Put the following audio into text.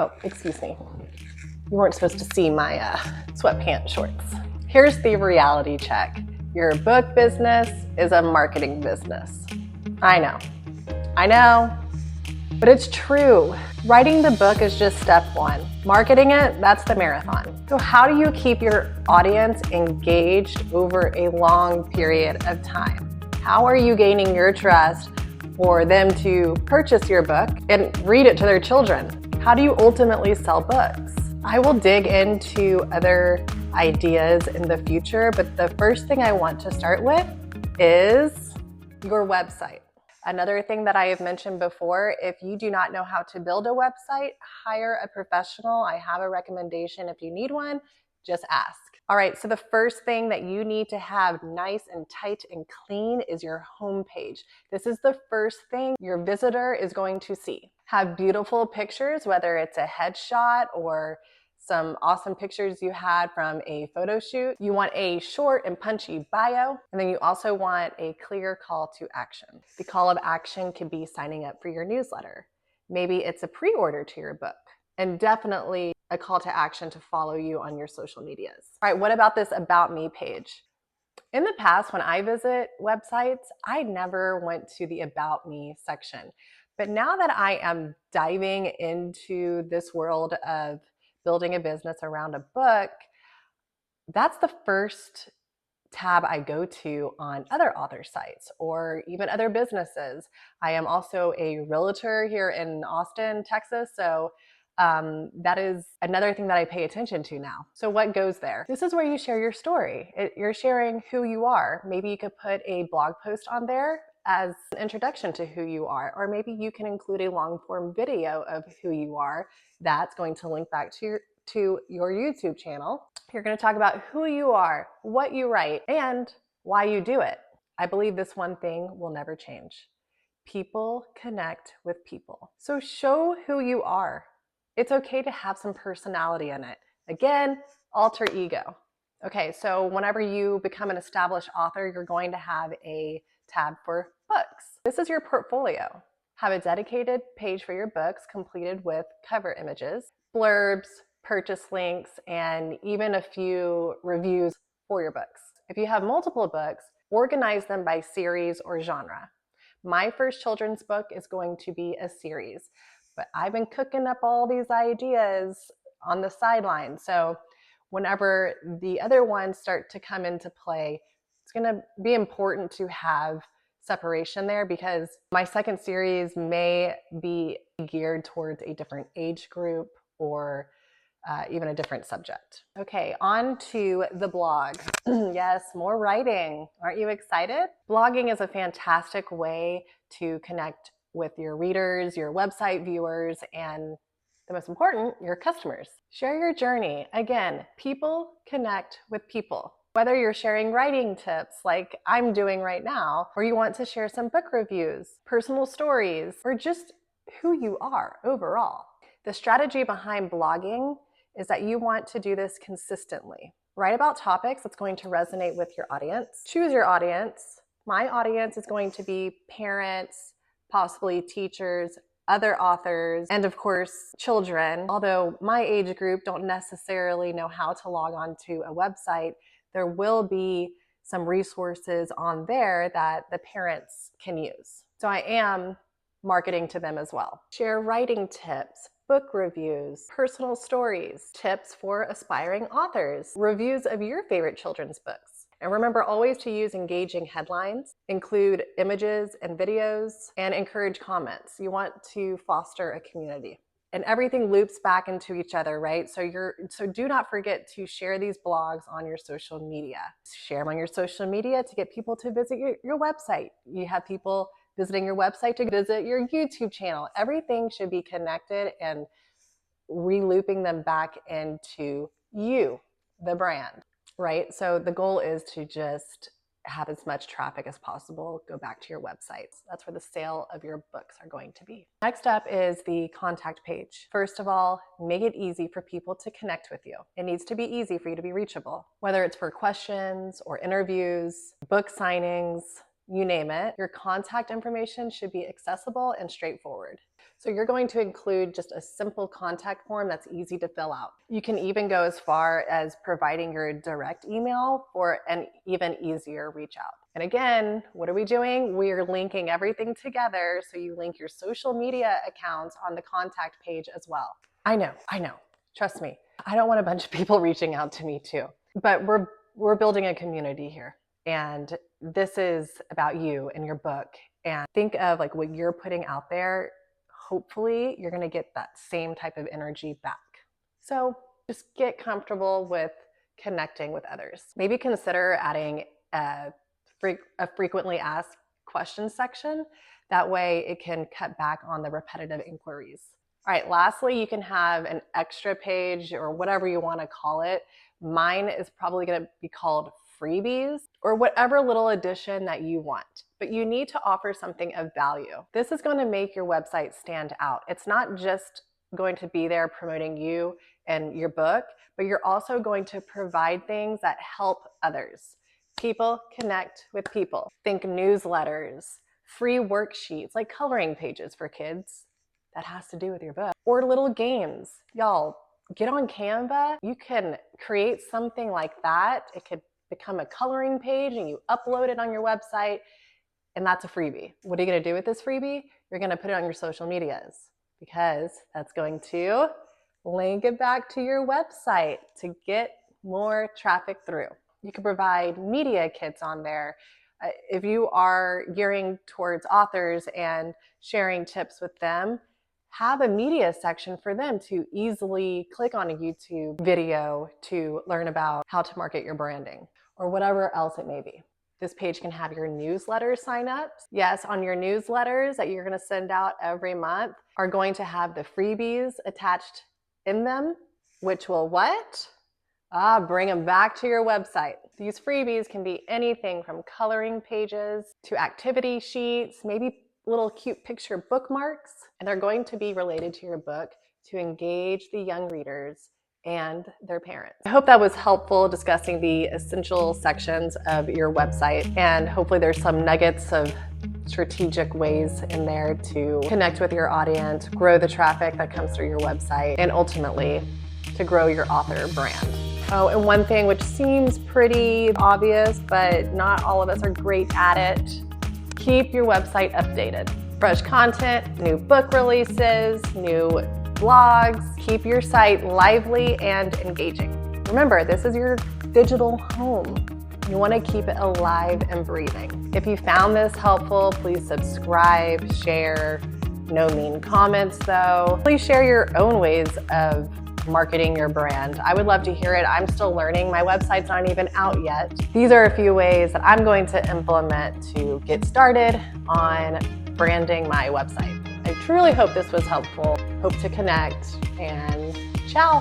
Oh, excuse me. You weren't supposed to see my sweatpants shorts. Here's the reality check. Your book business is a marketing business. I know, but it's true. Writing the book is just step one. Marketing it, that's the marathon. So how do you keep your audience engaged over a long period of time? How are you gaining your trust for them to purchase your book and read it to their children? How do you ultimately sell books? I will dig into other ideas in the future, but the first thing I want to start with is your website. Another thing that I have mentioned before, if you do not know how to build a website, hire a professional. I have a recommendation if you need one, just ask. All right, so the first thing that you need to have nice and tight and clean is your homepage. This is the first thing your visitor is going to see. Have beautiful pictures, whether it's a headshot or some awesome pictures you had from a photo shoot. You want a short and punchy bio, and then you also want a clear call to action. The call of action could be signing up for your newsletter. Maybe it's a pre-order to your book, and definitely a call to action to follow you on your social medias. All right, what about this About Me page? In the past, when I visit websites, I never went to the About Me section. But now that I am diving into this world of building a business around a book, that's the first tab I go to on other author sites or even other businesses. I am also a realtor here in Austin, Texas, so that is another thing that I pay attention to now. So what goes there? This is where you share your story. You're sharing who you are. Maybe you could put a blog post on there as an introduction to who you are, or maybe you can include a long form video of who you are. That's going to link back to your YouTube channel. You're going to talk about who you are, what you write, and why you do it. I believe this one thing will never change. People connect with people. So show who you are. It's okay to have some personality in it. Again, alter ego. Okay, so whenever you become an established author, you're going to have a tab for books. This is your portfolio. Have a dedicated page for your books completed with cover images, blurbs, purchase links, and even a few reviews for your books. If you have multiple books, organize them by series or genre. My first children's book is going to be a series, but I've been cooking up all these ideas on the sideline. So whenever the other ones start to come into play, it's going to be important to have separation there because my second series may be geared towards a different age group or even a different subject. Okay, on to the blog. Yes, more writing. Aren't you excited? Blogging is a fantastic way to connect with your readers, your website viewers, and the most important, your customers. Share your journey. Again, people connect with people. Whether you're sharing writing tips like I'm doing right now, or you want to share some book reviews, personal stories, or just who you are overall. The strategy behind blogging is that you want to do this consistently. Write about topics that's going to resonate with your audience. Choose your audience. My audience is going to be parents, possibly teachers, other authors, and of course, children. Although my age group don't necessarily know how to log on to a website, there will be some resources on there that the parents can use. So I am marketing to them as well. Share writing tips, book reviews, personal stories, tips for aspiring authors, reviews of your favorite children's books. And remember always to use engaging headlines, include images and videos, and encourage comments. You want to foster a community. And everything loops back into each other, right? So do not forget to share these blogs on your social media. Share them on your social media to get people to visit your website. You have people visiting your website to visit your YouTube channel. Everything should be connected and re-looping them back into you, the brand, right? So the goal is to just have as much traffic as possible go back to your websites. That's where the sale of your books are going to be. Next up is the contact page. First of all, make it easy for people to connect with you. It needs to be easy for you to be reachable, whether it's for questions or interviews, book signings, you name it. Your contact information should be accessible and straightforward. So you're going to include just a simple contact form that's easy to fill out. You can even go as far as providing your direct email for an even easier reach out. And again, what are we doing? We're linking everything together, so you link your social media accounts on the contact page as well. I know. Trust me. I don't want a bunch of people reaching out to me too. But we're building a community here. And this is about you and your book. And think of like what you're putting out there. Hopefully you're going to get that same type of energy back. So just get comfortable with connecting with others. Maybe consider adding a frequently asked questions section. That way it can cut back on the repetitive inquiries. All right, lastly, you can have an extra page or whatever you want to call it. Mine is probably going to be called freebies or whatever little addition that you want, but you need to offer something of value. This is going to make your website stand out. It's not just going to be there promoting you and your book, but you're also going to provide things that help others. People connect with people. Think newsletters, free worksheets, like coloring pages for kids. That has to do with your book. Or little games. Y'all, get on Canva. You can create something like that. It could become a coloring page and you upload it on your website, and that's a freebie. What are you going to do with this freebie? You're going to put it on your social medias because that's going to link it back to your website to get more traffic through. You can provide media kits on there. If you are gearing towards authors and sharing tips with them, have a media section for them to easily click on a YouTube video to learn about how to market your branding or whatever else it may be. This page can have your newsletter signups. Yes, on your newsletters that you're going to send out every month are going to have the freebies attached in them, which will what? Bring them back to your website. These freebies can be anything from coloring pages to activity sheets, maybe little cute picture bookmarks, and they're going to be related to your book to engage the young readers and their parents. I hope that was helpful discussing the essential sections of your website, and hopefully there's some nuggets of strategic ways in there to connect with your audience, grow the traffic that comes through your website, and ultimately to grow your author brand. Oh, and one thing which seems pretty obvious, but not all of us are great at it, keep your website updated. Fresh content, new book releases, new blogs. Keep your site lively and engaging. Remember, this is your digital home. You want to keep it alive and breathing. If you found this helpful, please subscribe, share. No mean comments though. Please share your own ways of marketing your brand. I would love to hear it. I'm still learning. My website's not even out yet. These are a few ways that I'm going to implement to get started on branding my website. I truly hope this was helpful. Hope to connect, and ciao.